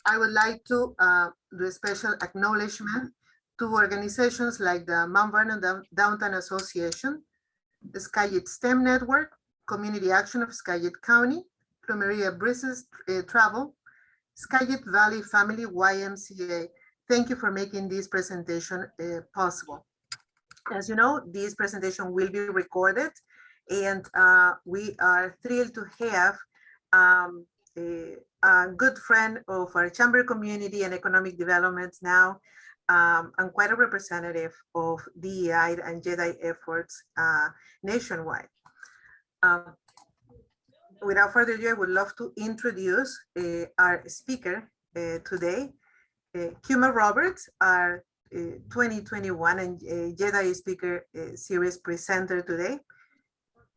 I would like to do a special acknowledgement to organizations like the Mount Vernon Downtown Association, the Skagit STEM Network, Community Action of Skagit County, Plumeria Breezes Travel, Skagit Valley Family YMCA. Thank you for making this presentation possible. As you know, this presentation will be recorded, and we are thrilled to have a good friend of our chamber community and economic development now, and quite a representative of DEI and JEDI efforts nationwide. Without further ado, I would love to introduce our speaker today, Kuma Roberts, our 2021 and JEDI Speaker Series presenter today.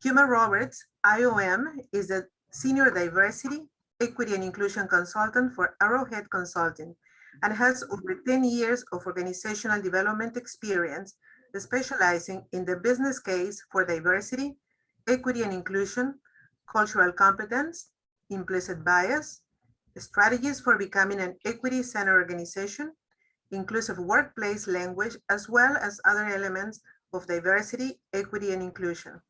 Kuma Roberts, IOM, is the Senior Diversity, Equity and Inclusion Consultant for Arrowhead Consulting and has over 10 years of organizational development experience, specializing in the business case for diversity, equity and inclusion, cultural competence, implicit bias, strategies for becoming an equity-centered organization, inclusive workplace language, as well as other elements of diversity, equity, and inclusion.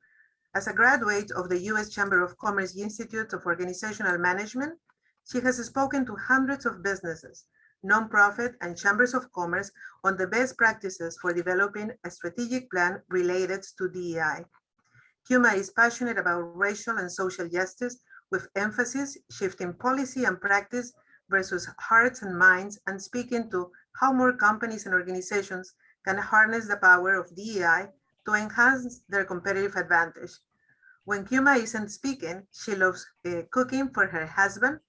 As a graduate of the U.S. Chamber of Commerce Institute of Organizational Management, she has spoken to hundreds of businesses, nonprofit, and chambers of commerce on the best practices for developing a strategic plan related to DEI. Kuma is passionate about racial and social justice, with emphasis shifting policy and practice versus hearts and minds, and speaking to how more companies and organizations can harness the power of DEI to enhance their competitive advantage. When Kuma isn't speaking, she loves cooking for her husband,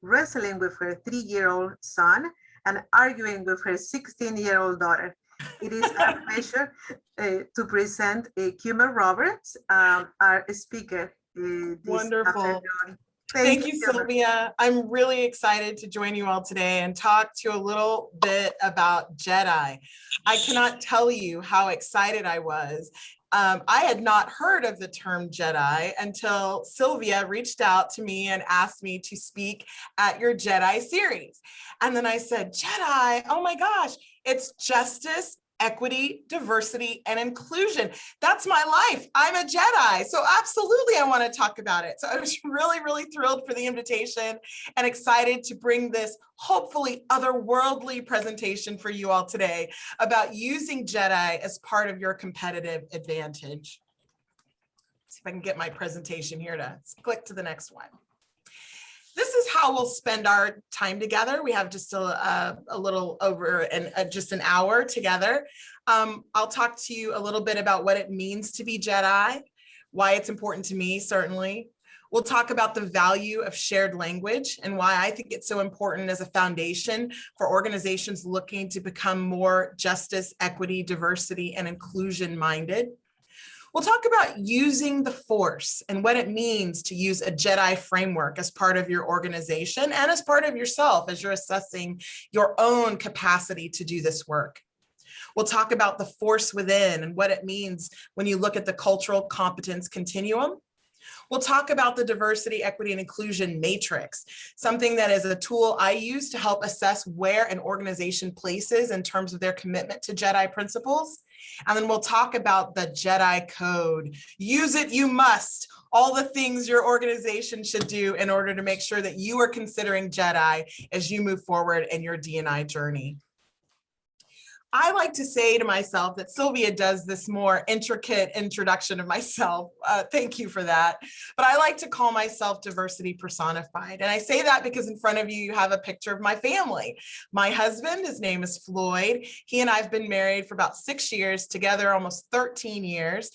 wrestling with her 3-year-old son, and arguing with her 16-year-old daughter. It is a pleasure to present Kuma Roberts, our speaker. Wonderful. Afternoon. Thank you, Sylvia. I'm really excited to join you all today and talk to you a little bit about JEDI. I cannot tell you how excited I was. I had not heard of the term JEDI until Sylvia reached out to me and asked me to speak at your JEDI series. And then I said, JEDI, oh my gosh, it's justice, equity, diversity, and inclusion. That's my life. I'm a JEDI. So absolutely, I want to talk about it. So I was really, really thrilled for the invitation and excited to bring this hopefully otherworldly presentation for you all today about using JEDI as part of your competitive advantage. Let's see if I can get my presentation here to click to the next one. This is how we'll spend our time together. We have just a little over just an hour together. I'll talk to you a little bit about what it means to be JEDI, why it's important to me, certainly. We'll talk about the value of shared language and why I think it's so important as a foundation for organizations looking to become more justice, equity, diversity, and inclusion minded. We'll talk about using the force and what it means to use a JEDI framework as part of your organization and as part of yourself as you're assessing your own capacity to do this work. We'll talk about the force within and what it means when you look at the cultural competence continuum. We'll talk about the diversity, equity, and inclusion matrix, something that is a tool I use to help assess where an organization places in terms of their commitment to JEDI principles. And then we'll talk about the JEDI code. Use it, you must. All the things your organization should do in order to make sure that you are considering JEDI as you move forward in your D&I journey. I like to say to myself that Sylvia does this more intricate introduction of myself. Thank you for that. But I like to call myself diversity personified. And I say that because in front of you, you have a picture of my family. My husband, his name is Floyd. He and I have been married for about 6 years, together almost 13 years.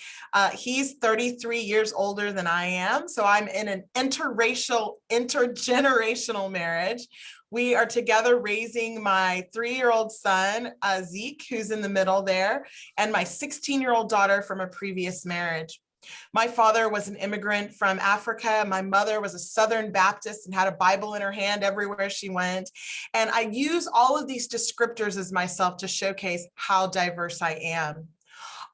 He's 33 years older than I am. So I'm in an interracial, intergenerational marriage. We are together raising my 3-year-old son, Zeke, who's in the middle there, and my 16-year-old daughter from a previous marriage. My father was an immigrant from Africa. My mother was a Southern Baptist and had a Bible in her hand everywhere she went. And I use all of these descriptors as myself to showcase how diverse I am.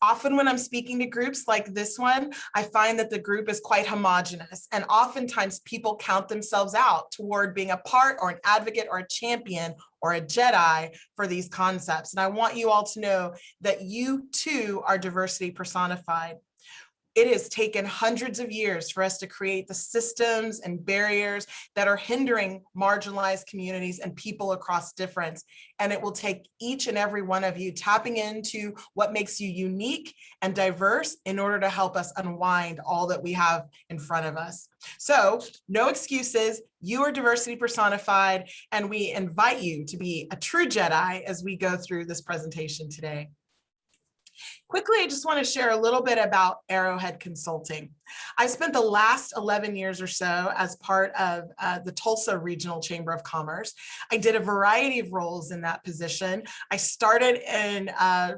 Often when I'm speaking to groups like this one, I find that the group is quite homogenous, and oftentimes people count themselves out toward being a part or an advocate or a champion or a JEDI for these concepts. And I want you all to know that you too are diversity personified. It has taken hundreds of years for us to create the systems and barriers that are hindering marginalized communities and people across difference. And it will take each and every one of you tapping into what makes you unique and diverse in order to help us unwind all that we have in front of us. So no excuses. You are diversity personified, and we invite you to be a true JEDI as we go through this presentation today. Quickly, I just want to share a little bit about Arrowhead Consulting. I spent the last 11 years or so as part of the Tulsa Regional Chamber of Commerce. I did a variety of roles in that position. I started in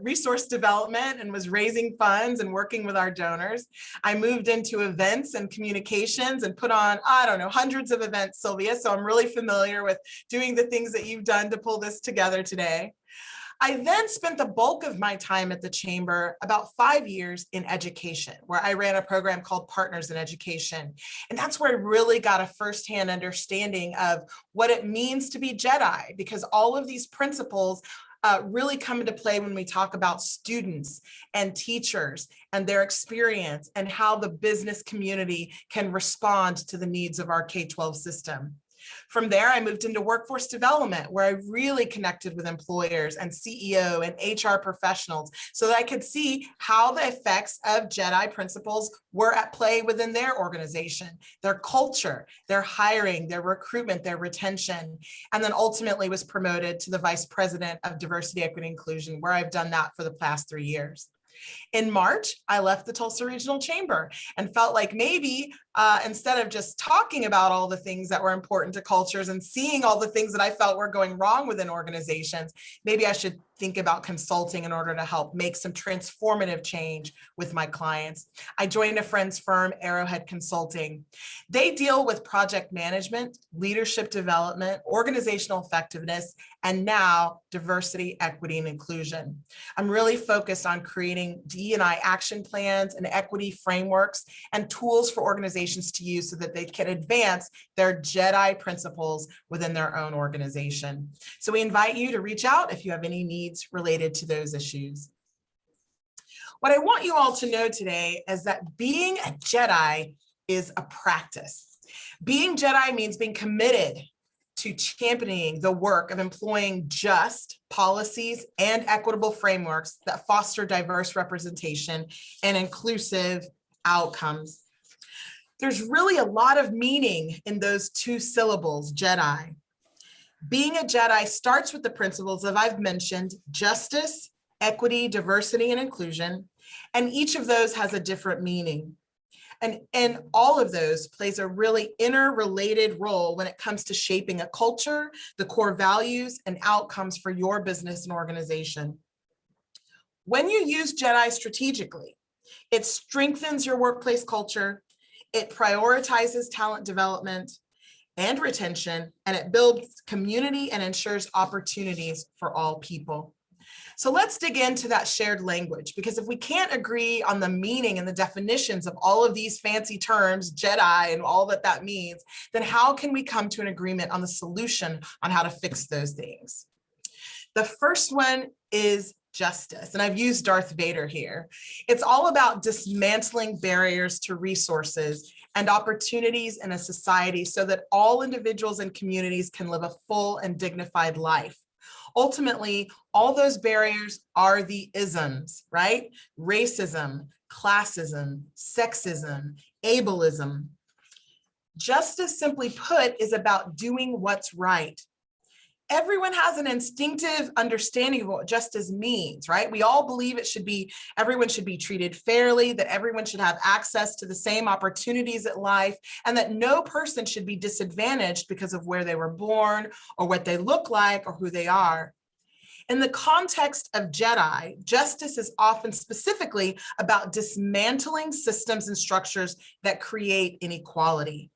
resource development and was raising funds and working with our donors. I moved into events and communications and put on, I don't know, hundreds of events, Sylvia, so I'm really familiar with doing the things that you've done to pull this together today. I then spent the bulk of my time at the Chamber, about 5 years, in education, where I ran a program called Partners in Education. And that's where I really got a firsthand understanding of what it means to be JEDI, because all of these principles really come into play when we talk about students and teachers and their experience and how the business community can respond to the needs of our K-12 system. From there, I moved into workforce development, where I really connected with employers and CEO and HR professionals so that I could see how the effects of JEDI principles were at play within their organization, their culture, their hiring, their recruitment, their retention, and then ultimately was promoted to the Vice President of Diversity, Equity, Inclusion, where I've done that for the past 3 years. In March, I left the Tulsa Regional Chamber and felt like maybe instead of just talking about all the things that were important to cultures and seeing all the things that I felt were going wrong within organizations, maybe I should think about consulting in order to help make some transformative change with my clients. I joined a friend's firm, Arrowhead Consulting. They deal with project management, leadership development, organizational effectiveness, and now diversity, equity, and inclusion. I'm really focused on creating DE&I action plans and equity frameworks and tools for organizations to use so that they can advance their JEDI principles within their own organization. So we invite you to reach out if you have any needs related to those issues. What I want you all to know today is that being a JEDI is a practice. Being JEDI means being committed to championing the work of employing just policies and equitable frameworks that foster diverse representation and inclusive outcomes. There's really a lot of meaning in those two syllables, JEDI. Being a JEDI starts with the principles that I've mentioned: justice, equity, diversity, and inclusion, and each of those has a different meaning. And all of those plays a really interrelated role when it comes to shaping a culture, the core values, and outcomes for your business and organization. When you use JEDI strategically, it strengthens your workplace culture, it prioritizes talent development and retention, and it builds community and ensures opportunities for all people. So let's dig into that shared language, because if we can't agree on the meaning and the definitions of all of these fancy terms, JEDI and all that that means, then how can we come to an agreement on the solution on how to fix those things? The first one is justice, and I've used Darth Vader here. It's all about dismantling barriers to resources and opportunities in a society so that all individuals and communities can live a full and dignified life. Ultimately, all those barriers are the isms, right? Racism, classism, sexism, ableism. Justice, simply put, is about doing what's right. Everyone has an instinctive understanding of what justice means, right? We all believe everyone should be treated fairly, that everyone should have access to the same opportunities at life, and that no person should be disadvantaged because of where they were born or what they look like or who they are. In the context of JEDI, justice is often specifically about dismantling systems and structures that create inequality.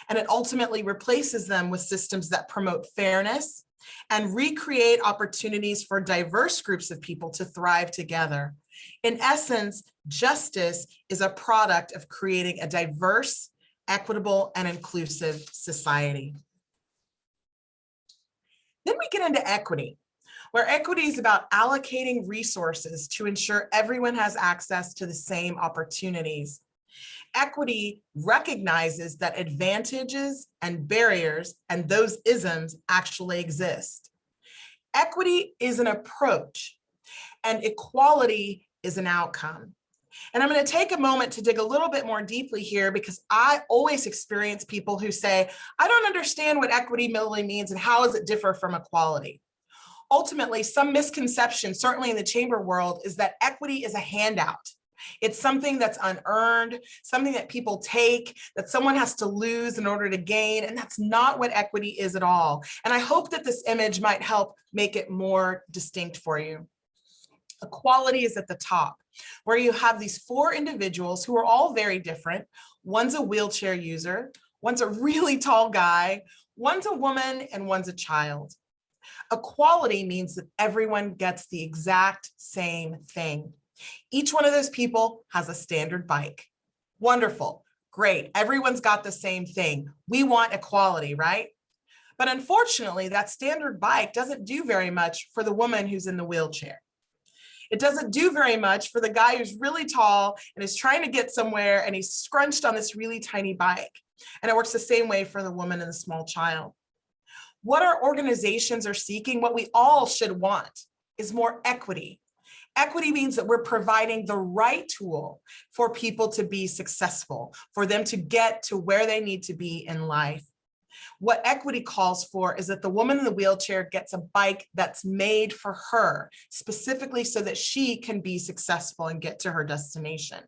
And it ultimately replaces them with systems that promote fairness and recreate opportunities for diverse groups of people to thrive together. In essence, justice is a product of creating a diverse, equitable, and inclusive society. Then we get into equity, where equity is about allocating resources to ensure everyone has access to the same opportunities. Equity recognizes that advantages and barriers and those isms actually exist. Equity is an approach, and equality is an outcome. And I'm going to take a moment to dig a little bit more deeply here, because I always experience people who say, I don't understand what equity really means and how does it differ from equality? Ultimately, some misconception, certainly in the chamber world, is that equity is a handout. It's something that's unearned, something that people take, that someone has to lose in order to gain, and that's not what equity is at all. And I hope that this image might help make it more distinct for you. Equality is at the top, where you have these four individuals who are all very different. One's a wheelchair user, one's a really tall guy, one's a woman, and one's a child. Equality means that everyone gets the exact same thing. Each one of those people has a standard bike. Wonderful, great, everyone's got the same thing. We want equality, right? But unfortunately, that standard bike doesn't do very much for the woman who's in the wheelchair. It doesn't do very much for the guy who's really tall and is trying to get somewhere and he's scrunched on this really tiny bike. And it works the same way for the woman and the small child. What our organizations are seeking, what we all should want, is more equity. Equity means that we're providing the right tool for people to be successful, for them to get to where they need to be in life. What equity calls for is that the woman in the wheelchair gets a bike that's made for her, specifically so that she can be successful and get to her destination.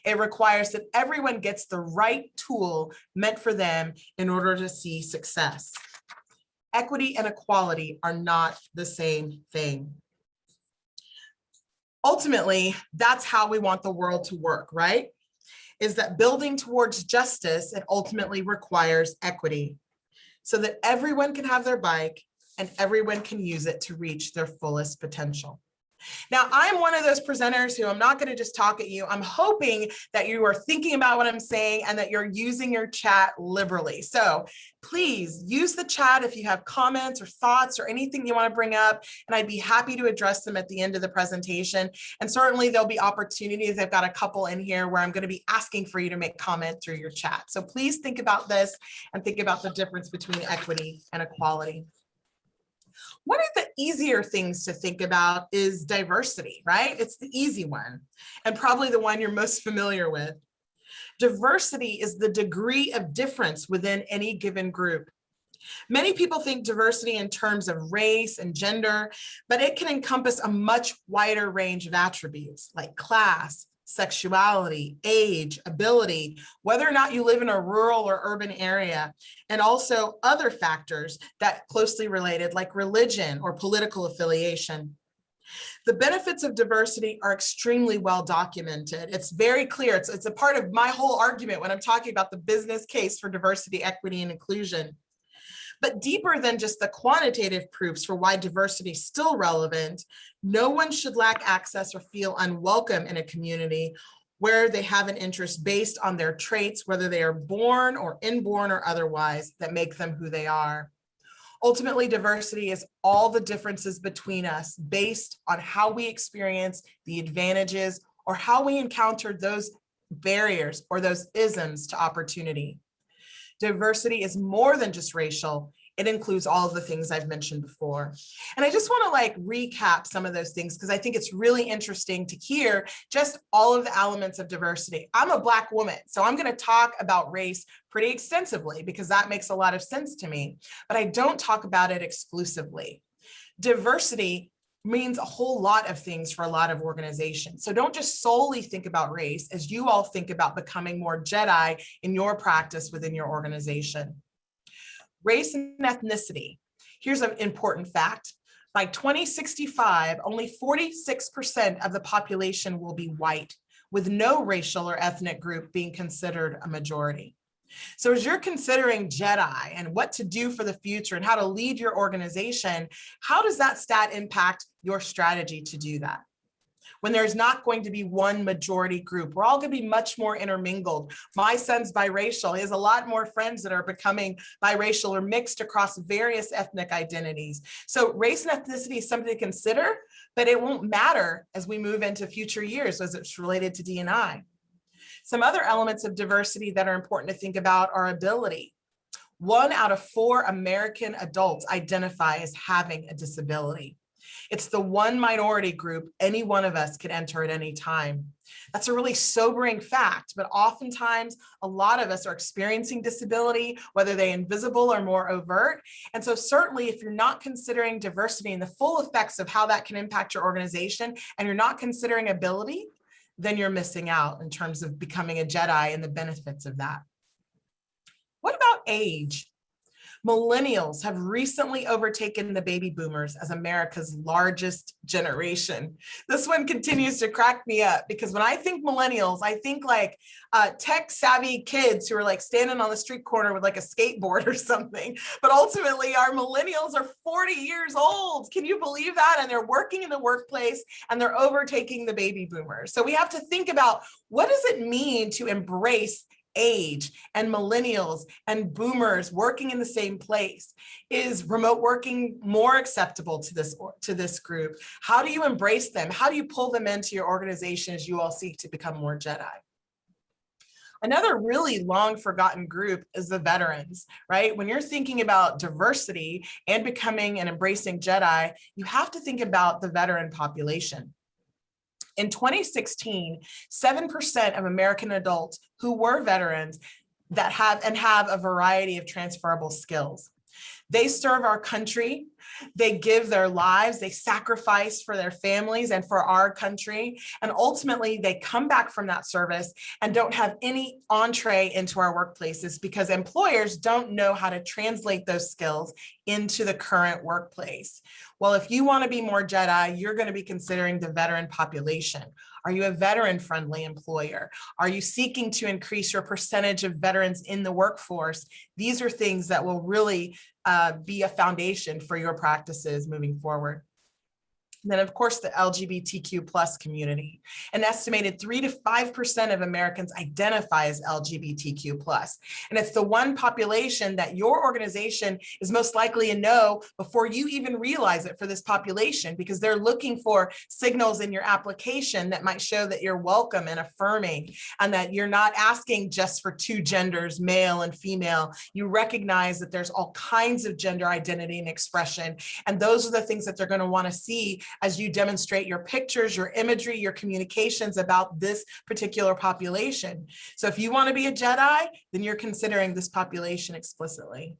It requires that everyone gets the right tool meant for them in order to see success. Equity and equality are not the same thing. Ultimately, that's how we want the world to work, right? Is that building towards justice, it ultimately requires equity, so that everyone can have their bike and everyone can use it to reach their fullest potential. Now, I'm one of those presenters who I'm not going to just talk at you. I'm hoping that you are thinking about what I'm saying and that you're using your chat liberally. So please use the chat if you have comments or thoughts or anything you want to bring up, and I'd be happy to address them at the end of the presentation. And certainly there'll be opportunities. I've got a couple in here where I'm going to be asking for you to make comment through your chat. So please think about this and think about the difference between equity and equality. One of the easier things to think about is diversity, right? It's the easy one, and probably the one you're most familiar with. Diversity is the degree of difference within any given group. Many people think diversity in terms of race and gender, but it can encompass a much wider range of attributes like class, sexuality, age, ability, whether or not you live in a rural or urban area, and also other factors that closely related like religion or political affiliation. The benefits of diversity are extremely well documented. It's very clear. It's a part of my whole argument when I'm talking about the business case for diversity, equity, and inclusion. But deeper than just the quantitative proofs for why diversity is still relevant, no one should lack access or feel unwelcome in a community where they have an interest based on their traits, whether they are born or inborn or otherwise, that make them who they are. Ultimately, diversity is all the differences between us based on how we experience the advantages or how we encountered those barriers or those isms to opportunity. Diversity is more than just racial. It includes all of the things I've mentioned before. And I just want to recap some of those things because I think it's really interesting to hear just all of the elements of diversity. I'm a Black woman, so I'm going to talk about race pretty extensively because that makes a lot of sense to me, but I don't talk about it exclusively. Diversity means a whole lot of things for a lot of organizations. So don't just solely think about race as you all think about becoming more JEDI in your practice within your organization. Race and ethnicity. Here's an important fact. By 2065, only 46% of the population will be white, with no racial or ethnic group being considered a majority. So as you're considering JEDI and what to do for the future and how to lead your organization, how does that stat impact your strategy to do that? when there's not going to be one majority group. We're all going to be much more intermingled. My son's biracial. He has a lot more friends that are becoming biracial or mixed across various ethnic identities. So race and ethnicity is something to consider, but it won't matter as we move into future years as it's related to D&I. Some other elements of diversity that are important to think about are ability. 1 out of 4 American adults identify as having a disability. It's the one minority group any one of us can enter at any time. That's a really sobering fact, but oftentimes a lot of us are experiencing disability, whether they're invisible or more overt. And so certainly if you're not considering diversity and the full effects of how that can impact your organization, and you're not considering ability, then you're missing out in terms of becoming a JEDI and the benefits of that. What about age? Millennials have recently overtaken the baby boomers as America's largest generation. This one continues to crack me up because when I think millennials, I think like tech savvy kids who are like standing on the street corner with like a skateboard or something. But ultimately our millennials are 40 years old. Can you believe that? And they're working in the workplace and they're overtaking the baby boomers. So we have to think about, what does it mean to embrace age and millennials and boomers working in the same place? Is remote working more acceptable to this group? How do you embrace them? How do you pull them into your organization as you all seek to become more JEDI? Another really long forgotten group is the veterans, right? When you're thinking about diversity and becoming and embracing JEDI, you have to think about the veteran population. In 2016, 7% of American adults who were veterans that have a variety of transferable skills. They serve our country, they give their lives, they sacrifice for their families and for our country, and ultimately they come back from that service and don't have any entree into our workplaces because employers don't know how to translate those skills into the current workplace. Well, if you want to be more JEDI, you're going to be considering the veteran population. Are you a veteran-friendly employer? Are you seeking to increase your percentage of veterans in the workforce? These are things that will really be a foundation for your practices moving forward. And then, of course, the LGBTQ plus community. An estimated 3 to 5% of Americans identify as LGBTQ plus. And it's the one population that your organization is most likely to know before you even realize it for this population, because they're looking for signals in your application that might show that you're welcome and affirming, and that you're not asking just for 2 genders, male and female. You recognize that there's all kinds of gender identity and expression. And those are the things that they're going to want to see as you demonstrate your pictures, your imagery, your communications about this particular population. So if you want to be a JEDI, then you're considering this population explicitly.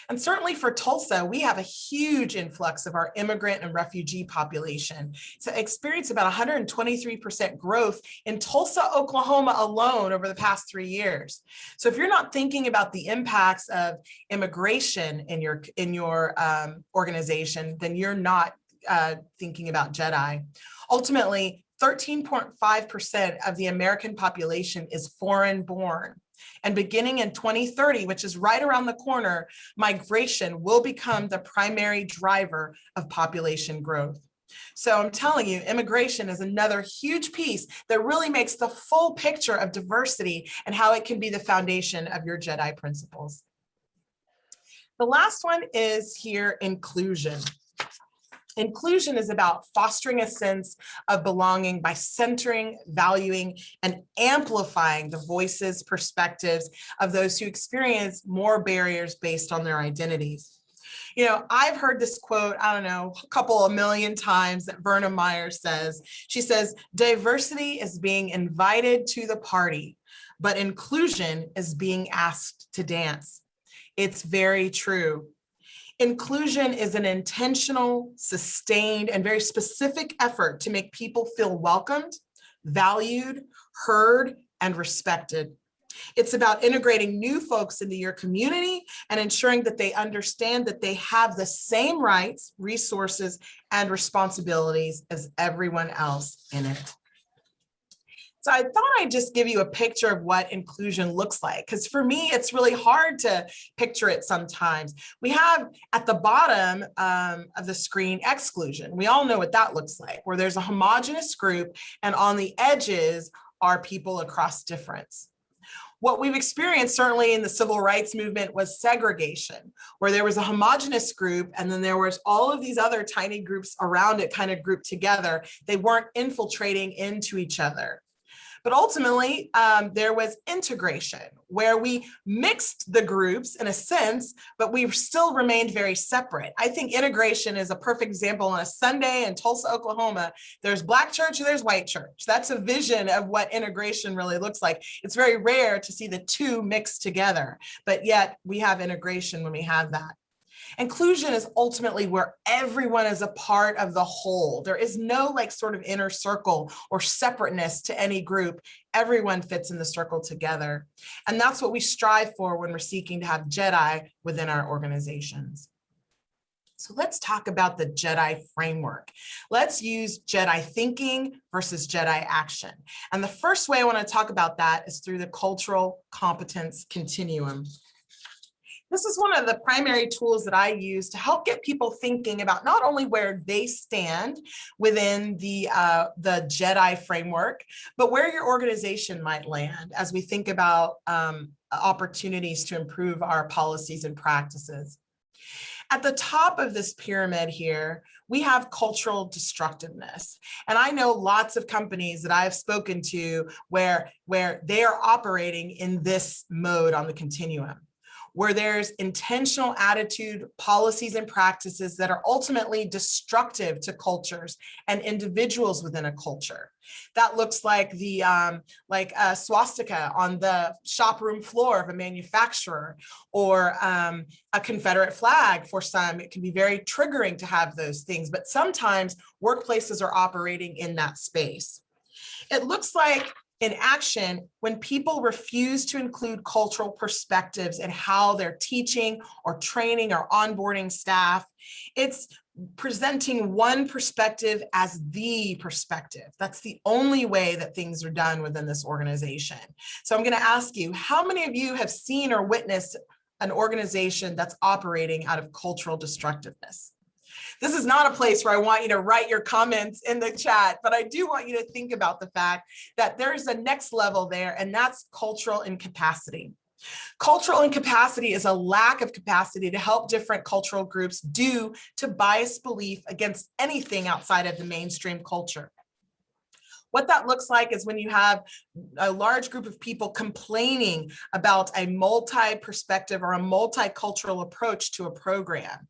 And certainly for Tulsa, we have a huge influx of our immigrant and refugee population. So experience about 123% growth in Tulsa, Oklahoma alone over the past 3 years. So if you're not thinking about the impacts of immigration in your organization, then you're not thinking about JEDI. Ultimately, 13.5% of the American population is foreign born. And beginning in 2030, which is right around the corner, migration will become the primary driver of population growth. So I'm telling you, immigration is another huge piece that really makes the full picture of diversity and how it can be the foundation of your JEDI principles. The last one is here, inclusion. Inclusion is about fostering a sense of belonging by centering, valuing, and amplifying the voices, perspectives of those who experience more barriers based on their identities. You know, I've heard this quote, I don't know, a couple of million times that Verna Myers says. She says, diversity is being invited to the party, but inclusion is being asked to dance. It's very true. Inclusion is an intentional, sustained, and very specific effort to make people feel welcomed, valued, heard, and respected. It's about integrating new folks into your community and ensuring that they understand that they have the same rights, resources, and responsibilities as everyone else in it. So I thought I'd just give you a picture of what inclusion looks like, because for me, it's really hard to picture it sometimes. We have at the bottom of the screen exclusion. We all know what that looks like, where there's a homogeneous group and on the edges are people across difference. What we've experienced certainly in the civil rights movement was segregation, where there was a homogeneous group and then there was all of these other tiny groups around it kind of grouped together. They weren't infiltrating into each other. But ultimately, there was integration, where we mixed the groups in a sense, but we still remained very separate. I think integration is a perfect example. On a Sunday in Tulsa, Oklahoma, there's Black church and there's white church. That's a vision of what integration really looks like. It's very rare to see the two mixed together, but yet we have integration when we have that. Inclusion is ultimately where everyone is a part of the whole. There is no like sort of inner circle or separateness to any group. Everyone fits in the circle together. And that's what we strive for when we're seeking to have JEDI within our organizations. So let's talk about the JEDI framework. Let's use JEDI thinking versus JEDI action. And the first way I want to talk about that is through the cultural competence continuum. This is one of the primary tools that I use to help get people thinking about not only where they stand within the JEDI framework, but where your organization might land as we think about opportunities to improve our policies and practices. At the top of this pyramid here, we have cultural destructiveness. And I know lots of companies that I've spoken to where they are operating in this mode on the continuum, where there's intentional attitude, policies, and practices that are ultimately destructive to cultures and individuals within a culture. That looks like the a swastika on the shop room floor of a manufacturer, or a Confederate flag for some. It can be very triggering to have those things, but sometimes workplaces are operating in that space. It looks like in action, when people refuse to include cultural perspectives in how they're teaching or training or onboarding staff, it's presenting one perspective as the perspective. That's the only way that things are done within this organization. So I'm going to ask you, how many of you have seen or witnessed an organization that's operating out of cultural destructiveness? This is not a place where I want you to write your comments in the chat, but I do want you to think about the fact that there's a next level there, and that's cultural incapacity. Cultural incapacity is a lack of capacity to help different cultural groups due to biased belief against anything outside of the mainstream culture. What that looks like is when you have a large group of people complaining about a multi-perspective or a multicultural approach to a program.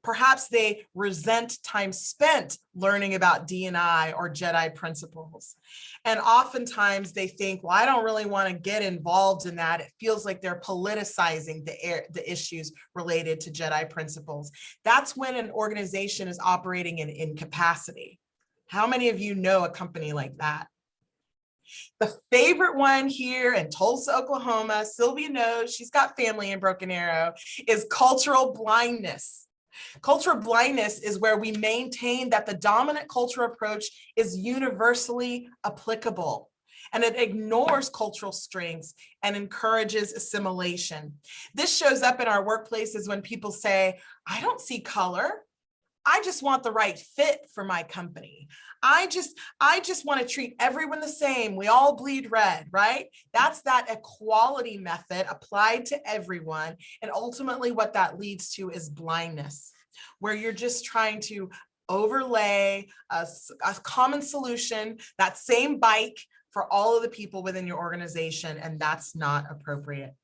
Perhaps they resent time spent learning about D&I or JEDI principles. And oftentimes they think, well, I don't really want to get involved in that. It feels like they're politicizing the issues related to JEDI principles. That's when an organization is operating in incapacity. How many of you know a company like that? The favorite one here in Tulsa, Oklahoma, Sylvia knows, she's got family in Broken Arrow, is cultural blindness. Cultural blindness is where we maintain that the dominant cultural approach is universally applicable, and it ignores cultural strengths and encourages assimilation. This shows up in our workplaces when people say, I don't see color. I just want the right fit for my company. I just want to treat everyone the same. We all bleed red, right? That's that equality method applied to everyone. And ultimately what that leads to is blindness, where you're just trying to overlay a common solution, that same bike for all of the people within your organization, and that's not appropriate.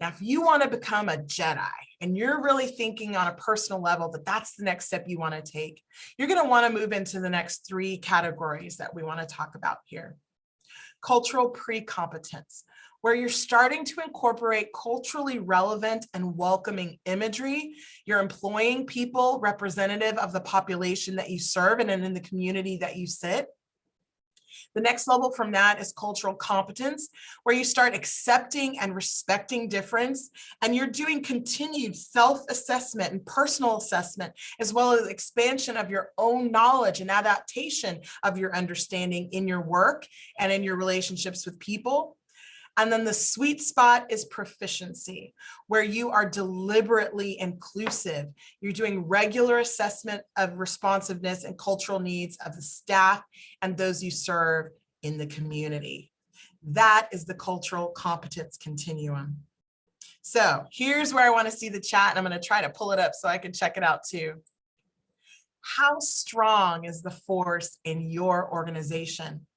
Now, if you want to become a JEDI and you're really thinking on a personal level that that's the next step you want to take, you're going to want to move into the next three categories that we want to talk about here. Cultural pre-competence, where you're starting to incorporate culturally relevant and welcoming imagery. You're employing people representative of the population that you serve and in the community that you sit. The next level from that is cultural competence, where you start accepting and respecting difference, and you're doing continued self-assessment and personal assessment, as well as expansion of your own knowledge and adaptation of your understanding in your work and in your relationships with people. And then the sweet spot is proficiency, where you are deliberately inclusive. You're doing regular assessment of responsiveness and cultural needs of the staff and those you serve in the community. That is the cultural competence continuum. So here's where I want to see the chat, and I'm going to try to pull it up so I can check it out too. How strong is the force in your organization?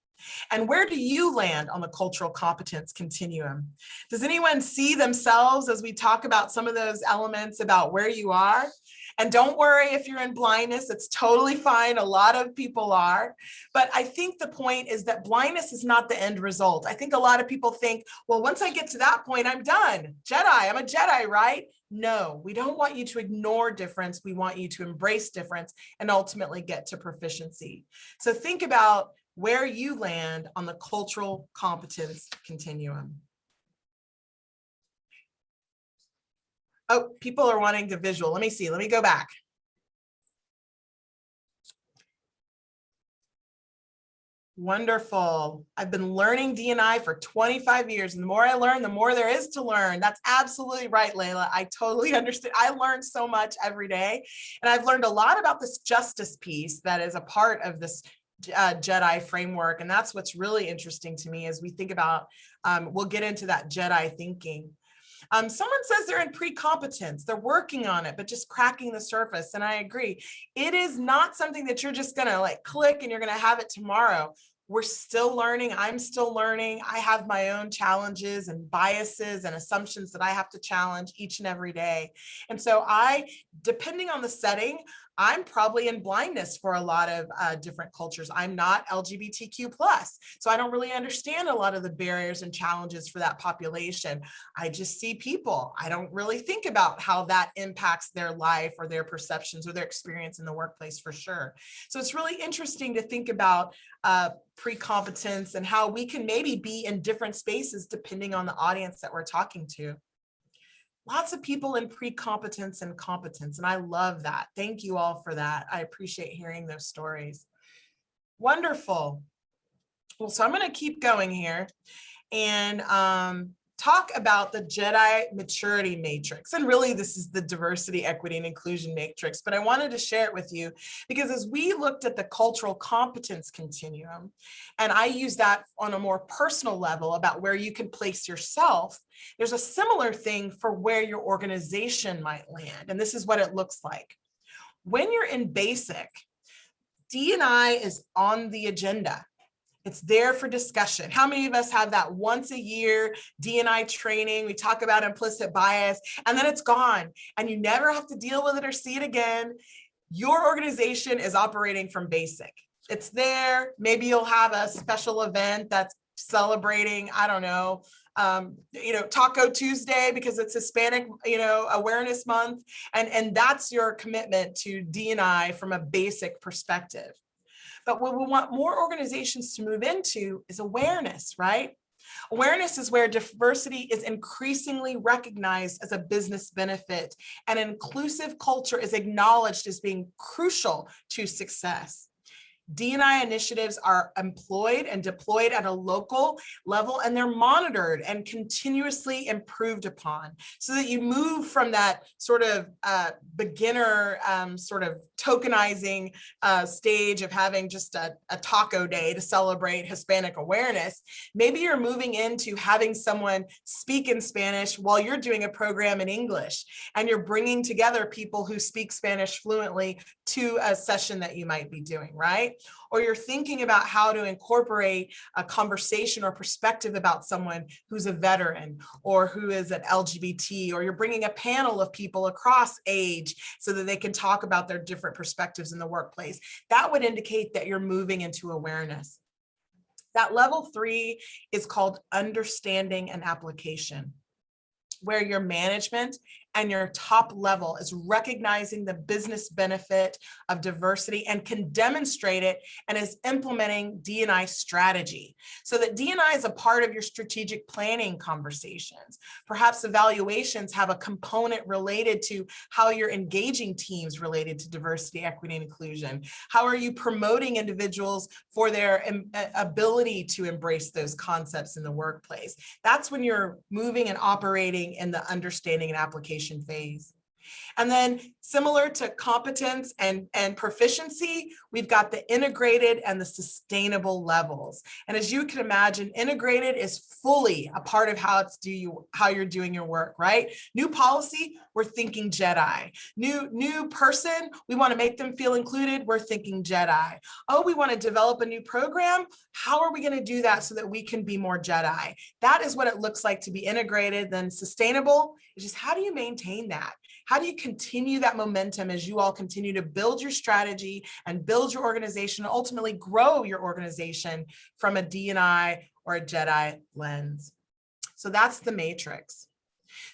And where do you land on the cultural competence continuum? Does anyone see themselves as we talk about some of those elements about where you are? And don't worry if you're in blindness, it's totally fine. A lot of people are. But I think the point is that blindness is not the end result. I think a lot of people think, well, once I get to that point, I'm done. I'm a Jedi, right? No, we don't want you to ignore difference. We want you to embrace difference and ultimately get to proficiency. So think about where you land on the cultural competence continuum. Oh, people are wanting the visual. Let me see. Let me go back. Wonderful. I've been learning D&I for 25 years, and the more I learn, the more there is to learn. That's absolutely right, Layla. I totally understand. I learn so much every day, and I've learned a lot about this justice piece that is a part of this JEDI framework. And that's what's really interesting to me as we think about, we'll get into that JEDI thinking. Someone says they're in pre-competence, they're working on it, but just cracking the surface. And I agree. It is not something that you're just gonna like click and you're gonna have it tomorrow. We're still learning. I'm still learning. I have my own challenges and biases and assumptions that I have to challenge each and every day. And so depending on the setting, I'm probably in blindness for a lot of different cultures. I'm not LGBTQ+, so I don't really understand a lot of the barriers and challenges for that population. I just see people. I don't really think about how that impacts their life or their perceptions or their experience in the workplace for sure. So it's really interesting to think about pre-competence and how we can maybe be in different spaces depending on the audience that we're talking to. Lots of people in pre-competence and competence, and I love that. Thank you all for that. I appreciate hearing those stories. Wonderful. Well, so I'm going to keep going here and talk about the JEDI maturity matrix. And really, this is the diversity, equity, and inclusion matrix, but I wanted to share it with you because as we looked at the cultural competence continuum, and I use that on a more personal level about where you can place yourself, there's a similar thing for where your organization might land. And this is what it looks like. When you're in basic, D&I is on the agenda. It's there for discussion. How many of us have that once a year D&I training? We talk about implicit bias and then it's gone and you never have to deal with it or see it again. Your organization is operating from basic. It's there. Maybe you'll have a special event that's celebrating, I don't know, Taco Tuesday because it's Hispanic, Awareness Month. And that's your commitment to D&I from a basic perspective. But what we want more organizations to move into is awareness, right? Awareness is where diversity is increasingly recognized as a business benefit, and an inclusive culture is acknowledged as being crucial to success. D&I initiatives are employed and deployed at a local level, and they're monitored and continuously improved upon so that you move from that sort of beginner sort of tokenizing stage of having just a taco day to celebrate Hispanic awareness. Maybe you're moving into having someone speak in Spanish while you're doing a program in English, and you're bringing together people who speak Spanish fluently to a session that you might be doing, right? Or you're thinking about how to incorporate a conversation or perspective about someone who's a veteran or who is an LGBT, or you're bringing a panel of people across age so that they can talk about their different perspectives in the workplace. That would indicate that you're moving into awareness. That level 3 is called understanding and application, where your management and your top level is recognizing the business benefit of diversity and can demonstrate it and is implementing D&I strategy so that D&I is a part of your strategic planning conversations. Perhaps evaluations have a component related to how you're engaging teams related to diversity, equity, and inclusion. How are you promoting individuals for their ability to embrace those concepts in the workplace? That's when you're moving and operating in the understanding and application phase. And then similar to competence and proficiency, we've got the integrated and the sustainable levels. And as you can imagine, integrated is fully a part of how you're doing your work, right? New policy, we're thinking JEDI. New person, we want to make them feel included, we're thinking JEDI. Oh, we want to develop a new program. How are we going to do that so that we can be more JEDI? That is what it looks like to be integrated. Then sustainable is just how do you maintain that? How do you continue that momentum as you all continue to build your strategy and build your organization, and ultimately grow your organization from a D&I or a JEDI lens? So that's the matrix.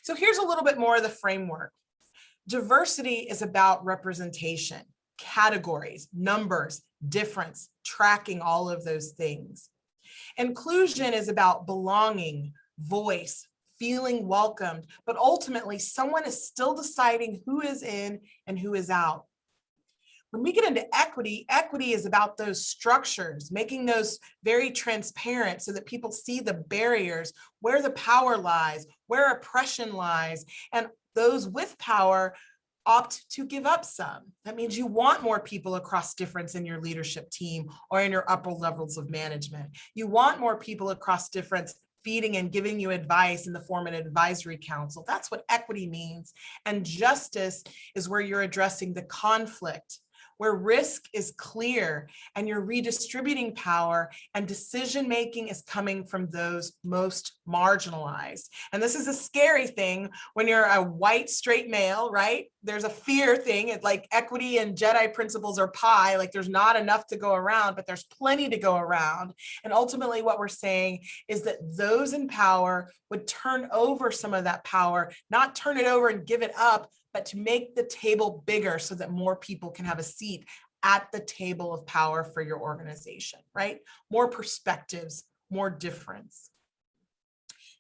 So here's a little bit more of the framework. Diversity is about representation, categories, numbers, difference, tracking all of those things. Inclusion is about belonging, voice, feeling welcomed, but ultimately someone is still deciding who is in and who is out. When we get into equity, equity is about those structures, making those very transparent so that people see the barriers, where the power lies, where oppression lies, and those with power opt to give up some. That means you want more people across difference in your leadership team or in your upper levels of management. You want more people across difference feeding and giving you advice in the form of an advisory council. That's what equity means. And justice is where you're addressing the conflict, where risk is clear and you're redistributing power and decision-making is coming from those most marginalized. And this is a scary thing when you're a white straight male, right? There's a fear thing. It's like equity and JEDI principles are pie, like there's not enough to go around, but there's plenty to go around. And ultimately what we're saying is that those in power would turn over some of that power, not turn it over and give it up, but to make the table bigger so that more people can have a seat at the table of power for your organization, right? More perspectives, more difference.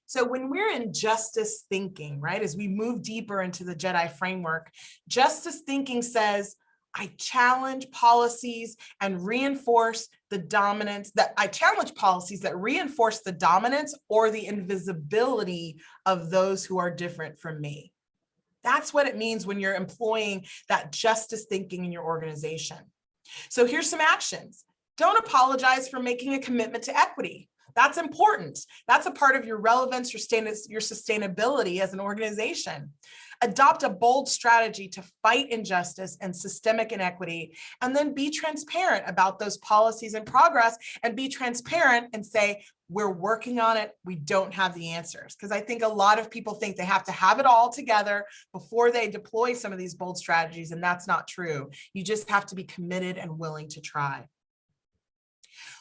So when we're in justice thinking, right, as we move deeper into the JEDI framework, justice thinking says, I challenge policies and reinforce the dominance, I challenge policies that reinforce the dominance or the invisibility of those who are different from me. That's what it means when you're employing that justice thinking in your organization. So here's some actions. Don't apologize for making a commitment to equity. That's important. That's a part of your relevance, your sustainability as an organization. Adopt a bold strategy to fight injustice and systemic inequity, and then be transparent about those policies and progress, and be transparent and say, we're working on it. We don't have the answers. Because I think a lot of people think they have to have it all together before they deploy some of these bold strategies, and that's not true. You just have to be committed and willing to try.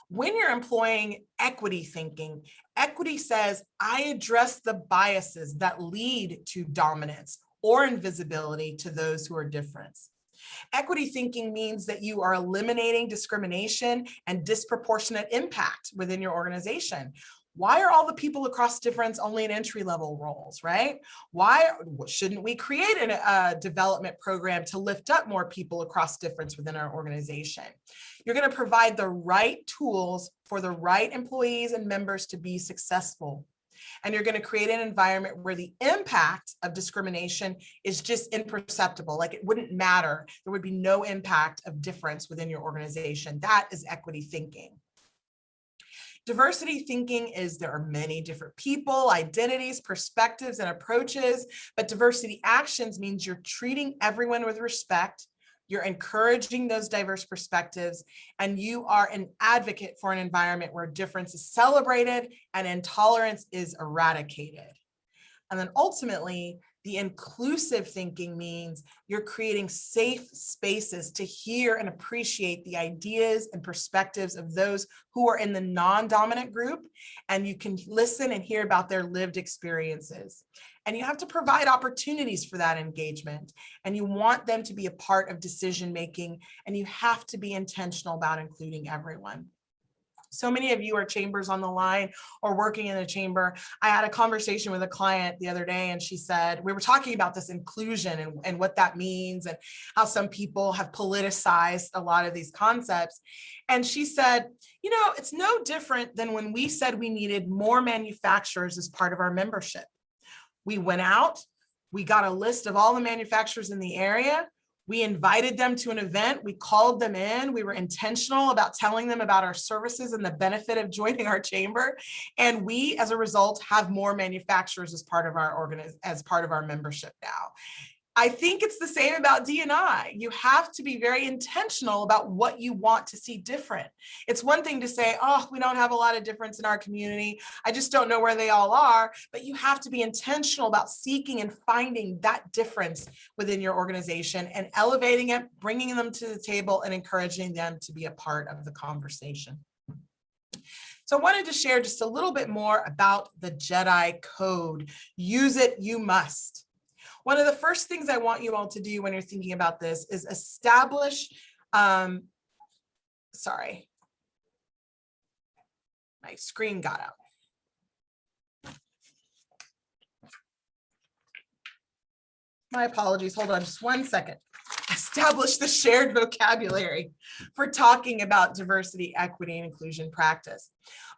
When you're employing equity thinking, equity says, I address the biases that lead to dominance or invisibility to those who are different. Equity thinking means that you are eliminating discrimination and disproportionate impact within your organization. Why are all the people across difference only in entry-level roles, right? Why shouldn't we create a development program to lift up more people across difference within our organization? You're going to provide the right tools for the right employees and members to be successful. And you're going to create an environment where the impact of discrimination is just imperceptible, like it wouldn't matter. There would be no impact of difference within your organization. That is equity thinking. Diversity thinking is there are many different people, identities, perspectives, and approaches, but diversity actions means you're treating everyone with respect, you're encouraging those diverse perspectives, and you are an advocate for an environment where difference is celebrated and intolerance is eradicated. And then ultimately, the inclusive thinking means you're creating safe spaces to hear and appreciate the ideas and perspectives of those who are in the non-dominant group, and you can listen and hear about their lived experiences. And you have to provide opportunities for that engagement. And you want them to be a part of decision-making, and you have to be intentional about including everyone. So many of you are chambers on the line or working in a chamber. I had a conversation with a client the other day, and she said, we were talking about this inclusion and what that means and how some people have politicized a lot of these concepts. And she said, you know, it's no different than when we said we needed more manufacturers as part of our membership. We went out, we got a list of all the manufacturers in the area. We invited them to an event. We called them in. We were intentional about telling them about our services and the benefit of joining our chamber. And we, as a result, have more manufacturers as part of our membership now. I think it's the same about D&I. You have to be very intentional about what you want to see different. It's one thing to say, oh, we don't have a lot of difference in our community. I just don't know where they all are. But you have to be intentional about seeking and finding that difference within your organization and elevating it, bringing them to the table and encouraging them to be a part of the conversation. So I wanted to share just a little bit more about the JEDI code. Use it, you must. One of the first things I want you all to do when you're thinking about this is establish, sorry, my screen got out. My apologies, hold on just 1 second. Establish the shared vocabulary for talking about diversity, equity, and inclusion practice.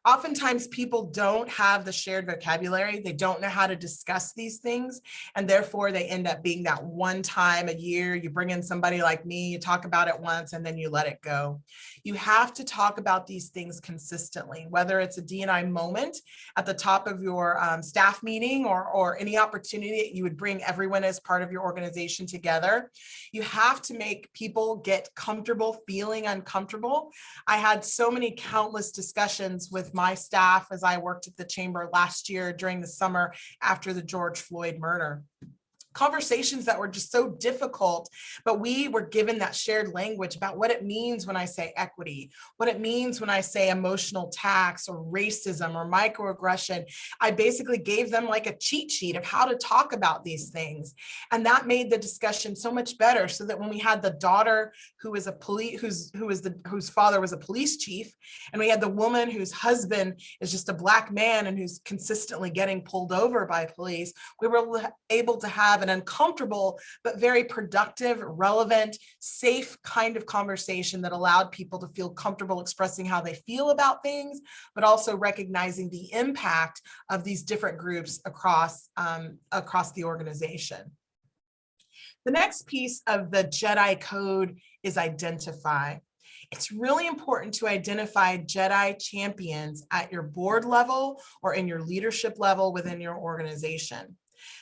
Oftentimes people don't have the shared vocabulary. They don't know how to discuss these things. And therefore they end up being that one time a year, you bring in somebody like me, you talk about it once and then you let it go. You have to talk about these things consistently, whether it's a D&I moment at the top of your staff meeting or any opportunity that you would bring everyone as part of your organization together. You have to make people get comfortable feeling uncomfortable. I had so many countless discussions with my staff as I worked at the chamber last year during the summer after the George Floyd murder. Conversations that were just so difficult, but we were given that shared language about what it means when I say equity, what it means when I say emotional tax or racism or microaggression. I basically gave them like a cheat sheet of how to talk about these things. And that made the discussion so much better, so that when we had the daughter who was whose father was a police chief, and we had the woman whose husband is just a Black man and who's consistently getting pulled over by police, we were able to have an uncomfortable but very productive, relevant, safe kind of conversation that allowed people to feel comfortable expressing how they feel about things, but also recognizing the impact of these different groups across the organization. The next piece of the JEDI code is identify. It's really important to identify JEDI champions at your board level or in your leadership level within your organization.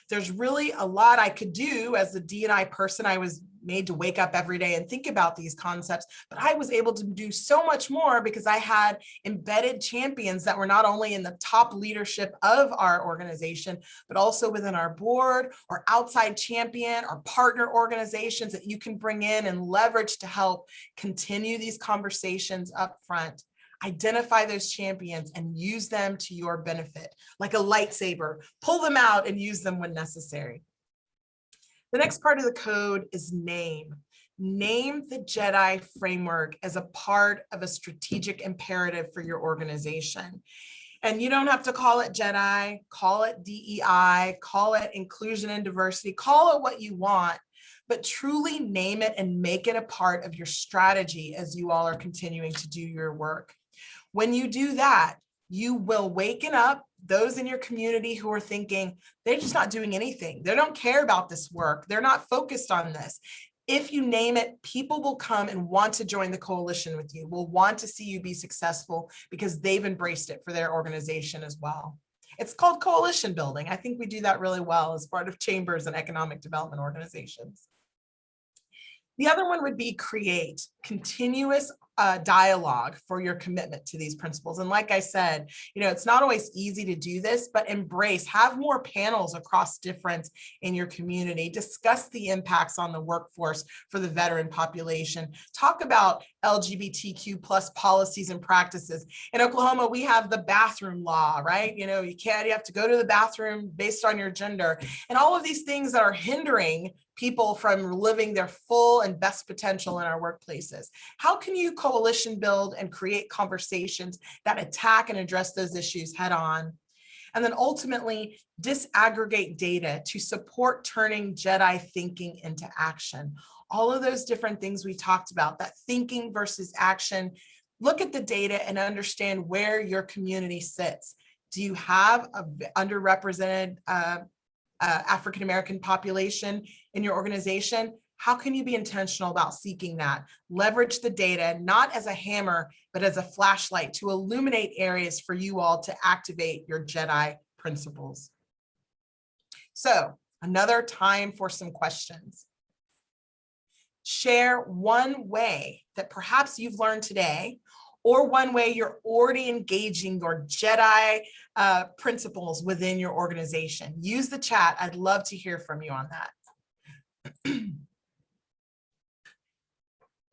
There's really a lot I could do as a D&I person. I was made to wake up every day and think about these concepts, but I was able to do so much more because I had embedded champions that were not only in the top leadership of our organization, but also within our board or outside champion or partner organizations that you can bring in and leverage to help continue these conversations up front. Identify those champions and use them to your benefit. Like a lightsaber, pull them out and use them when necessary. The next part of the code is name. Name the JEDI framework as a part of a strategic imperative for your organization. And you don't have to call it JEDI, call it DEI, call it inclusion and diversity, call it what you want, but truly name it and make it a part of your strategy as you all are continuing to do your work. When you do that, you will waken up those in your community who are thinking, they're just not doing anything. They don't care about this work. They're not focused on this. If you name it, people will come and want to join the coalition with you, will want to see you be successful because they've embraced it for their organization as well. It's called coalition building. I think we do that really well as part of chambers and economic development organizations. The other one would be create, continuous dialogue for your commitment to these principles. And like I said, it's not always easy to do this, but have more panels across difference in your community, discuss the impacts on the workforce for the veteran population, talk about LGBTQ plus policies and practices. In Oklahoma, we have the bathroom law, right? You have to go to the bathroom based on your gender, and all of these things that are hindering people from living their full and best potential in our workplaces. How can you coalition build and create conversations that attack and address those issues head on? And then ultimately disaggregate data to support turning JEDI thinking into action. All of those different things we talked about, that thinking versus action. Look at the data and understand where your community sits. Do you have an underrepresented African-American population in your organization? How can you be intentional about seeking that? Leverage the data, not as a hammer, but as a flashlight to illuminate areas for you all to activate your JEDI principles. So another time for some questions. Share one way that perhaps you've learned today, or one way you're already engaging your JEDI principles within your organization. Use the chat. I'd love to hear from you on that.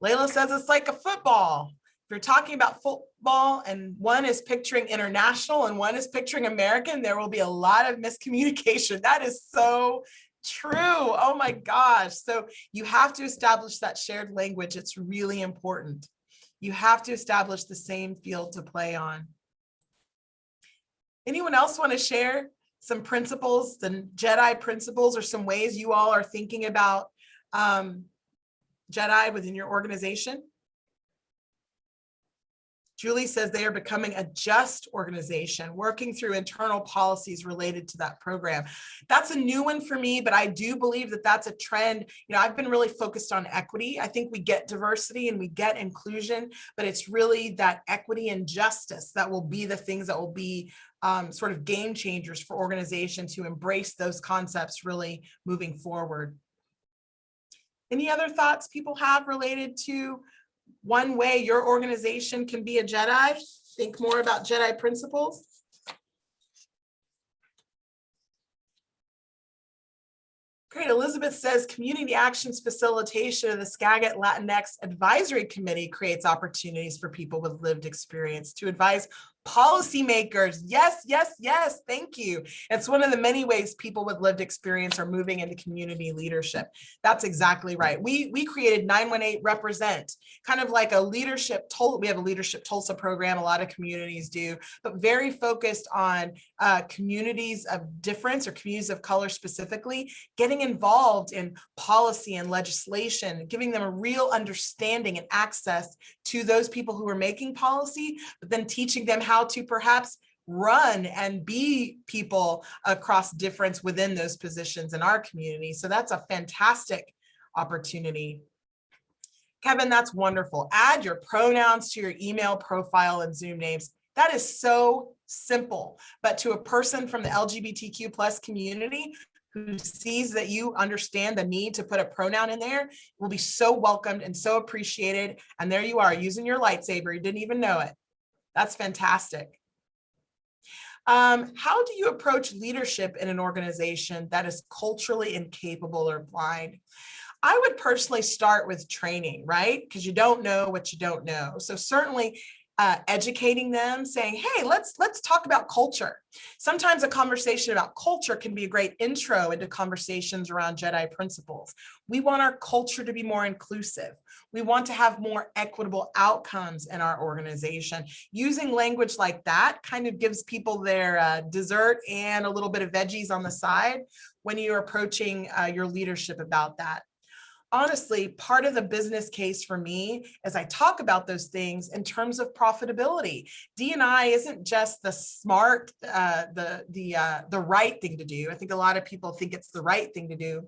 Layla says it's like a football. If you're talking about football and one is picturing international and one is picturing American, there will be a lot of miscommunication. That is so true. Oh my gosh. So you have to establish that shared language. It's really important. You have to establish the same field to play on. Anyone else want to share some principles, the JEDI principles, or some ways you all are thinking about JEDI within your organization? Julie says they are becoming a just organization, working through internal policies related to that program. That's a new one for me, but I do believe that that's a trend. I've been really focused on equity. I think we get diversity and we get inclusion, but it's really that equity and justice that will be the things that will be sort of game changers for organizations to embrace those concepts really moving forward. Any other thoughts people have related to one way your organization can be a JEDI? Think more about JEDI principles. Great. Elizabeth says community actions facilitation of the Skagit Latinx Advisory Committee creates opportunities for people with lived experience to advise policymakers. Yes, yes, yes. Thank you. It's one of the many ways people with lived experience are moving into community leadership. That's exactly right. We created 918 Represent, kind of like a leadership, we have a leadership Tulsa program, a lot of communities do, but very focused on communities of difference or communities of color specifically, getting involved in policy and legislation, giving them a real understanding and access to those people who are making policy, but then teaching them how to perhaps run and be people across difference within those positions in our community. So that's a fantastic opportunity. Kevin, that's wonderful. Add your pronouns to your email profile and Zoom names. That is so simple, but to a person from the LGBTQ plus community who sees that you understand the need to put a pronoun in there will be so welcomed and so appreciated. And there you are using your lightsaber. You didn't even know it. That's fantastic. How do you approach leadership in an organization that is culturally incapable or blind? I would personally start with training, right? Because you don't know what you don't know. So certainly educating them, saying, hey, let's talk about culture. Sometimes a conversation about culture can be a great intro into conversations around JEDI principles. We want our culture to be more inclusive. We want to have more equitable outcomes in our organization. Using language like that kind of gives people their dessert and a little bit of veggies on the side when you're approaching your leadership about that. Honestly, part of the business case for me as I talk about those things in terms of profitability. D&I isn't just the smart, the right thing to do. I think a lot of people think it's the right thing to do.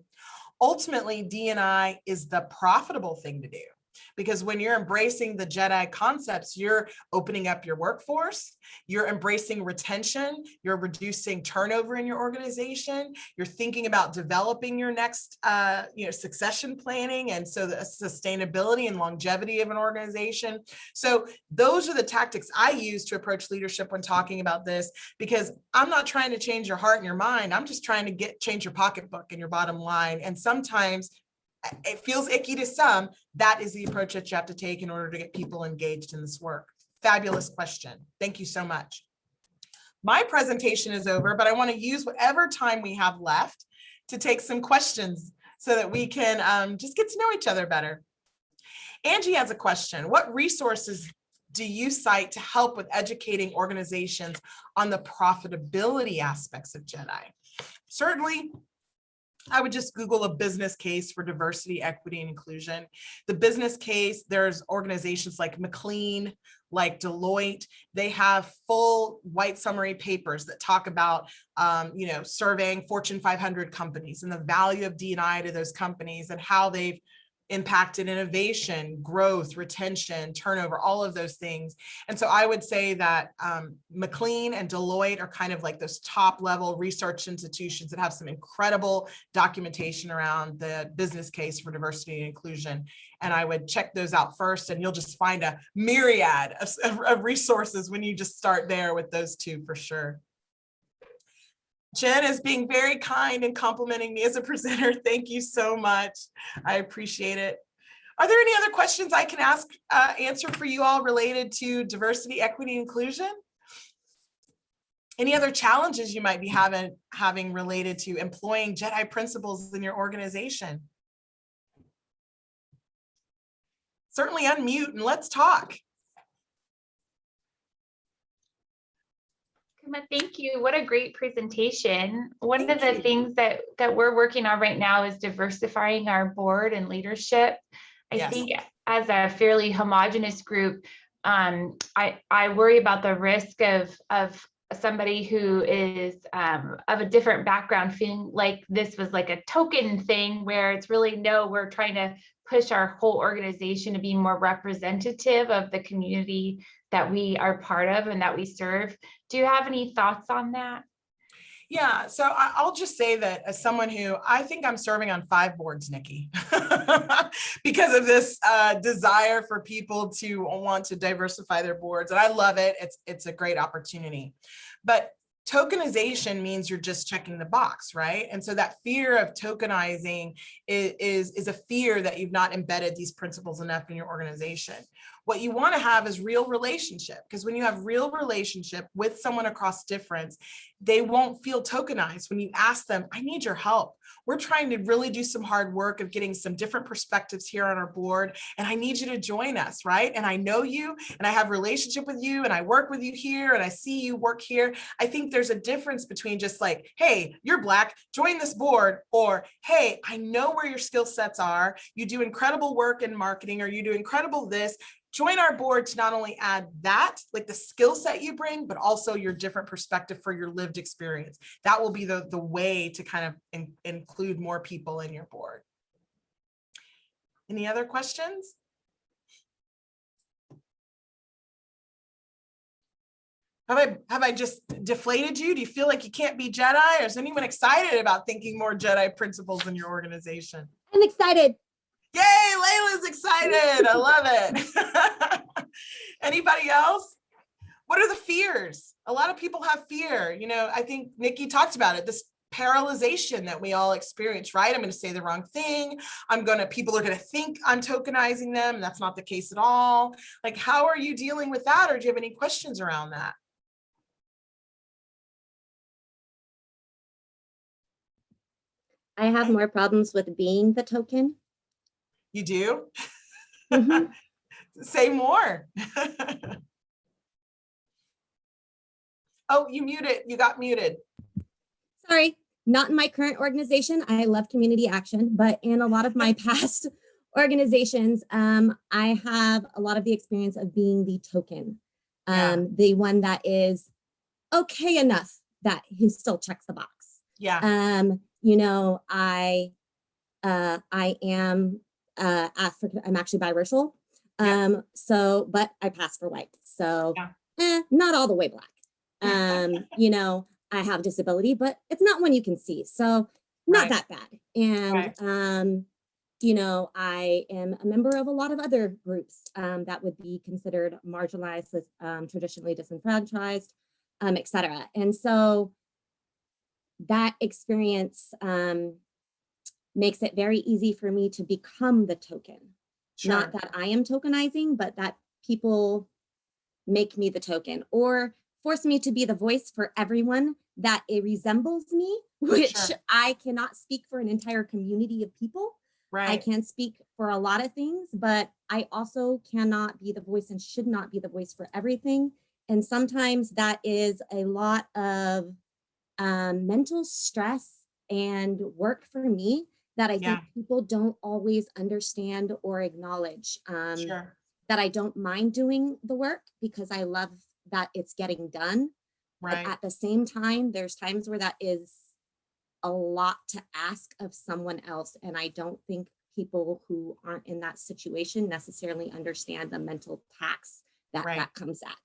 Ultimately, D&I is the profitable thing to do. Because when you're embracing the JEDI concepts, you're opening up your workforce, you're embracing retention, you're reducing turnover in your organization, you're thinking about developing your next succession planning, and so the sustainability and longevity of an organization. So those are the tactics I use to approach leadership when talking about this, because I'm not trying to change your heart and your mind. I'm just trying to change your pocketbook and your bottom line. And sometimes it feels icky to some. That is the approach that you have to take in order to get people engaged in this work. Fabulous question. Thank you so much. My presentation is over, but I want to use whatever time we have left to take some questions so that we can just get to know each other better. Angie has a question. What resources do you cite to help with educating organizations on the profitability aspects of JEDI? Certainly, I would just Google a business case for diversity, equity, and inclusion. The business case, there's organizations like McLean, like Deloitte. They have full white summary papers that talk about, surveying Fortune 500 companies and the value of D&I to those companies and how they've impacted innovation, growth, retention, turnover, all of those things. And so I would say that McLean and Deloitte are kind of like those top level research institutions that have some incredible documentation around the business case for diversity and inclusion. And I would check those out first, and you'll just find a myriad of resources when you just start there with those two for sure. Jen is being very kind and complimenting me as a presenter. Thank you so much. I appreciate it. Are there any other questions I can answer for you all related to diversity, equity, inclusion? Any other challenges you might be having related to employing JEDI principles in your organization? Certainly unmute and let's talk. Thank you. What a great presentation. One of the things that we're working on right now is diversifying our board and leadership. I think as a fairly homogenous group, I worry about the risk of somebody who is of a different background feeling like this was like a token thing, where it's really, no, we're trying to push our whole organization to be more representative of the community that we are part of and that we serve. Do you have any thoughts on that? Yeah, so I'll just say that as someone who, I think I'm serving on 5 boards, Nikki, because of this desire for people to want to diversify their boards. And I love it. It's a great opportunity. But tokenization means you're just checking the box, right? And so that fear of tokenizing is a fear that you've not embedded these principles enough in your organization. What you want to have is real relationship, because when you have real relationship with someone across difference, they won't feel tokenized when you ask them, I need your help. We're trying to really do some hard work of getting some different perspectives here on our board, and I need you to join us, right? And I know you, and I have a relationship with you, and I work with you here, and I see you work here. I think there's a difference between just like, hey, you're Black, join this board, or hey, I know where your skill sets are. You do incredible work in marketing, or you do incredible this. Join our board to not only add that, like the skill set you bring, but also your different perspective for your lived experience. That will be the way to kind of include more people in your board. Any other questions? Have I just deflated you? Do you feel like you can't be JEDI? Or is anyone excited about thinking more JEDI principles in your organization? I'm excited. Yay, Layla's excited. I love it. Anybody else? What are the fears? A lot of people have fear. You know, I think Nikki talked about it, this paralyzation that we all experience, right? I'm going to say the wrong thing. People are going to think I'm tokenizing them, and that's not the case at all. Like, how are you dealing with that? Or do you have any questions around that? I have more problems with being the token. You do? Mm-hmm. Say more. Oh, you muted. You got muted. Sorry, not in my current organization. I love community action, but in a lot of my past organizations, I have a lot of the experience of being the token, the one that is okay enough that he still checks the box. Yeah. You know, I am I'm actually biracial. So, but I pass for white. So not all the way black. You know, I have disability, but it's not one you can see. So not that bad. And, you know, I am a member of a lot of other groups that would be considered marginalized, traditionally disenfranchised, et cetera. And so that experience makes it very easy for me to become the token. Not that I am tokenizing, but that people make me the token or force me to be the voice for everyone that it resembles me, which I cannot speak for an entire community of people. I can speak for a lot of things, but I also cannot be the voice and should not be the voice for everything. And sometimes that is a lot of mental stress and work for me that I think people don't always understand or acknowledge. That I don't mind doing the work because I love that it's getting done. But at the same time, there's times where that is a lot to ask of someone else. And I don't think people who aren't in that situation necessarily understand the mental tax that that comes at.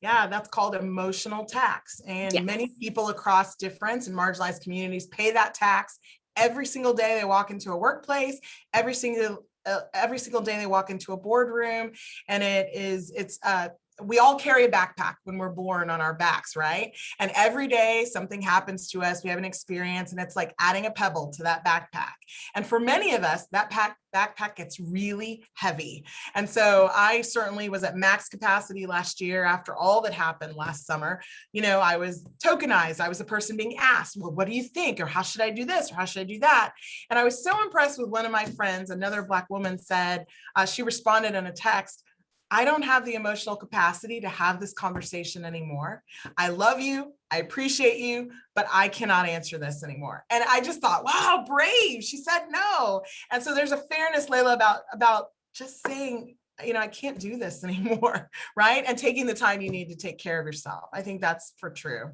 Yeah, that's called emotional tax. And many people across different and marginalized communities pay that tax every single day they walk into a workplace, every single day they walk into a boardroom. And we all carry a backpack when we're born on our backs, right? And every day something happens to us, we have an experience, and it's like adding a pebble to that backpack. And for many of us, that backpack gets really heavy. And so I certainly was at max capacity last year after all that happened last summer. You know, I was tokenized. I was the person being asked, well, what do you think? Or how should I do this? Or how should I do that? And I was so impressed with one of my friends, another Black woman said, she responded in a text, I don't have the emotional capacity to have this conversation anymore. I love you. I appreciate you, but I cannot answer this anymore. And I just thought, wow, brave. She said no. And so there's a fairness, Layla, about just saying, you know, I can't do this anymore, right? And taking the time you need to take care of yourself. I think that's for true.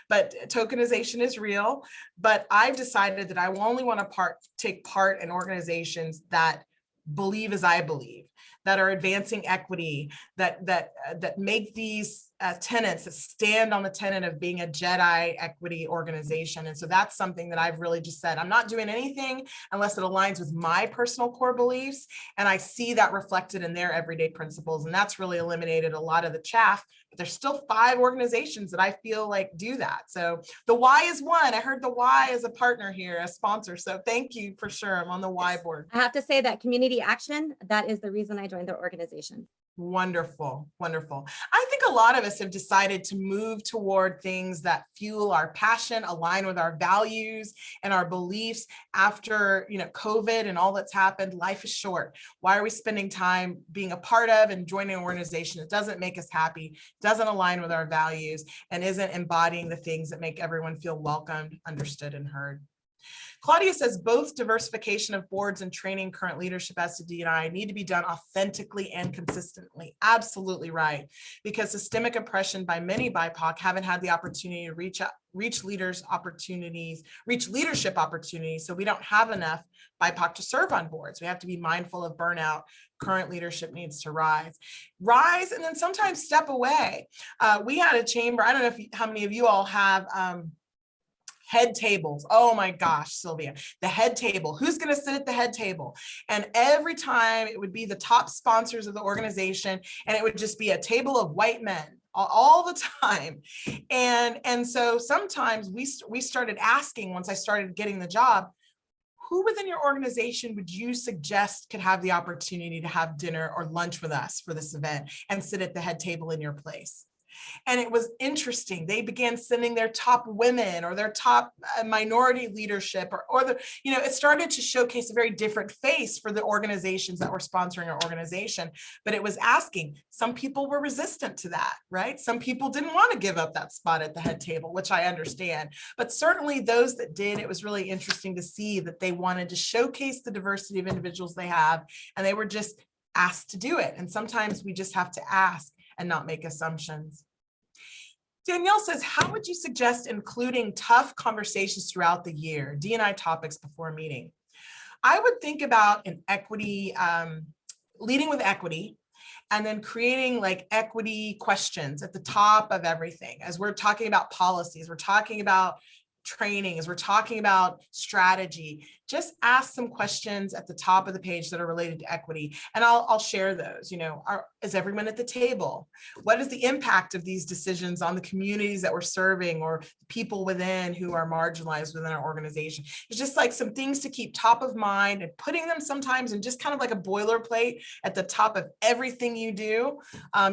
But tokenization is real, but I've decided that I will only want to take part in organizations that believe as I believe, that are advancing equity, that make these tenets, that stand on the tenet of being a JEDI equity organization. And so that's something that I've really just said, I'm not doing anything unless it aligns with my personal core beliefs. And I see that reflected in their everyday principles. And that's really eliminated a lot of the chaff, but there's still 5 organizations that I feel like do that. So the Y is one. I heard the Y is a partner here, a sponsor. So thank you for sure. I'm on the Y board. I have to say that community action, that is the reason I joined the organization. Wonderful, wonderful. I think a lot of us have decided to move toward things that fuel our passion, align with our values and our beliefs after, you know, COVID and all that's happened. Life is short. Why are we spending time being a part of and joining an organization that doesn't make us happy, doesn't align with our values, and isn't embodying the things that make everyone feel welcomed, understood, and heard? Claudia says both diversification of boards and training current leadership as to DEI need to be done authentically and consistently. Absolutely right. Because systemic oppression by many BIPOC haven't had the opportunity to reach leadership opportunities. So we don't have enough BIPOC to serve on boards. We have to be mindful of burnout. Current leadership needs to rise, and then sometimes step away. We had a chamber. I don't know how many of you all have head tables. Oh my gosh, Sylvia, the head table. Who's going to sit at the head table? And every time it would be the top sponsors of the organization, and it would just be a table of white men all the time. And so sometimes we started asking, once I started getting the job, who within your organization would you suggest could have the opportunity to have dinner or lunch with us for this event and sit at the head table in your place? And it was interesting. They began sending their top women or their top minority leadership or the, you know, it started to showcase a very different face for the organizations that were sponsoring our organization. But it was asking, some people were resistant to that, right? Some people didn't want to give up that spot at the head table, which I understand. But certainly those that did, it was really interesting to see that they wanted to showcase the diversity of individuals they have, and they were just asked to do it. And sometimes we just have to ask and not make assumptions. Danielle says, how would you suggest including tough conversations throughout the year, D&I topics before a meeting? I would think about an equity, leading with equity, and then creating like equity questions at the top of everything. As we're talking about policies, we're talking about training, as we're talking about strategy, just ask some questions at the top of the page that are related to equity. And I'll share those. You know, is everyone at the table? What is the impact of these decisions on the communities that we're serving or people within who are marginalized within our organization? It's just like some things to keep top of mind, and putting them sometimes in just kind of like a boilerplate at the top of everything you do.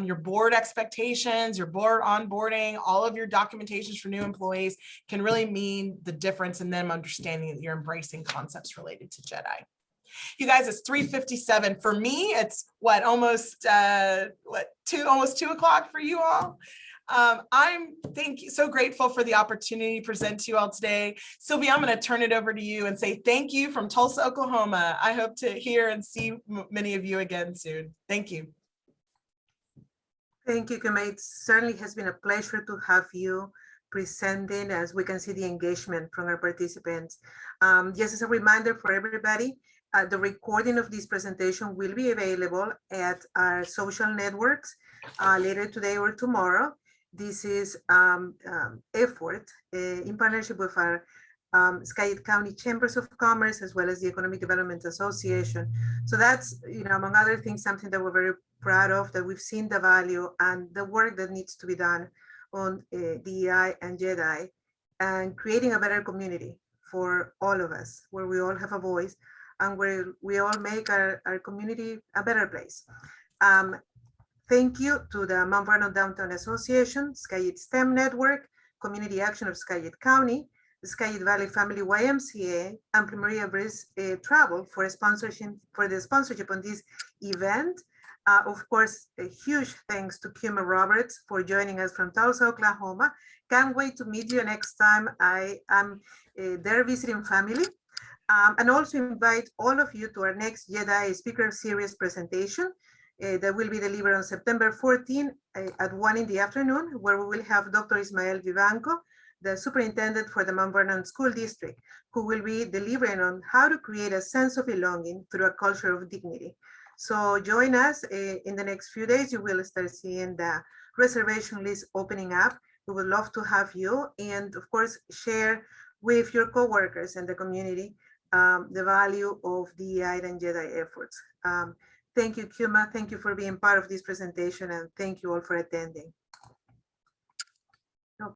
Your board expectations, your board onboarding, all of your documentations for new employees can really mean the difference in them understanding that you're embracing concepts related to JEDI. You guys, it's 3:57 for me. It's what, almost 2 o'clock for you all. I'm so grateful for the opportunity to present to you all today. Sylvia, I'm going to turn it over to you and say thank you from Tulsa, Oklahoma. I hope to hear and see many of you again soon. Thank you. Thank you, Kuma. It certainly has been a pleasure to have you presenting, as we can see the engagement from our participants. Just as a reminder for everybody, the recording of this presentation will be available at our social networks later today or tomorrow. This is effort in partnership with our Skagit County Chambers of Commerce, as well as the Economic Development Association. So that's, you know, among other things, something that we're very proud of, that we've seen the value and the work that needs to be done on DEI and JEDI, and creating a better community for all of us, where we all have a voice and where we all make our community a better place. Thank you to the Mount Vernon Downtown Association, Skagit STEM Network, Community Action of Skagit County, the Skagit Valley Family YMCA, and Primaria Breeze Travel for the sponsorship on this event. Of course, a huge thanks to Kuma Roberts for joining us from Tulsa, Oklahoma. Can't wait to meet you next time I am there visiting family. And also invite all of you to our next JEDI Speaker Series presentation that will be delivered on September 14 at 1 in the afternoon, where we will have Dr. Ismael Vivanco, the superintendent for the Mount Vernon School District, who will be delivering on how to create a sense of belonging through a culture of dignity. So join us in the next few days. You will start seeing the reservation list opening up. We would love to have you, and of course, share with your coworkers and the community the value of DEI and JEDI efforts. Thank you, Kuma. Thank you for being part of this presentation, and thank you all for attending.